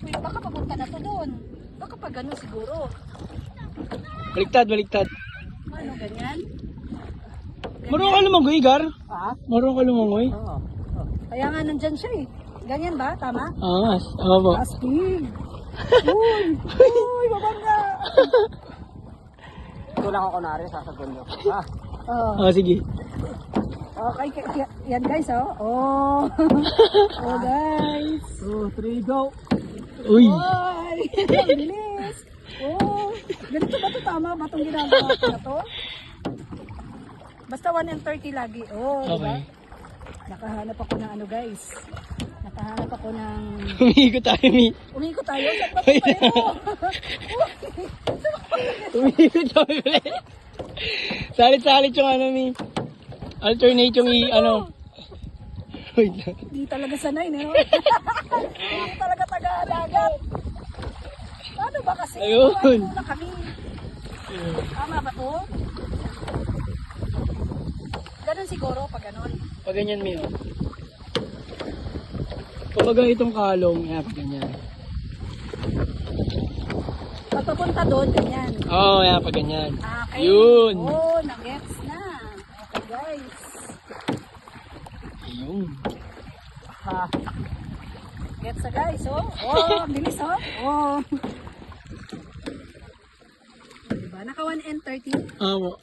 Pero baka papunta na to doon. Baka pa ganun siguro. Baliktad, baliktad. Ano, ganyan? Marunong ka lumangoy, Gar? Ha? Marunong ka lumangoy? Oo. Kaya nga nandyan siya eh. Ganyan ba? Tama? Ah, opo. Astig. Uy! Uy! Babangga! Ito lang ako kunwari sa segundo. Ha? Oh. Ah, sige. Okay, yan guys, oh. Oh. Oh, guys. 2, 3, go! Uy! Ay! Ang bilis! Oh! Ganito ba ito? Tama ba itong ginagawa ko na to? Basta 1 and 30 lagi. Oh, diba? Okay. Nakahanap ako ng ano, guys. Nakahanap ako ng... Umiikot tayo, Mi. Umiko tayo. Saan ba ito tayo? Umiikot tayo ulit. Salit-salit yung ano, Mi. Alternate yung ano. Wait lang. Di talaga sanay, no? Di talaga taga-alagat. Paano ba kasi? Ayun. Ano na kami? Tama ba to? Ganun siguro pag ganun. Pag ganyan, Mi. Kapag itong kalong, yan, pag ganyan. Pag papunta doon, ganyan. Oo, yan, pag ganyan. Okay. Yun. Oh, nag-gets na. Okay, guys. Ayun. Ha. Gets na, guys, oh. Oh, ang bilis, oh. Oh. Diba? Naka 1 and 30. Oo.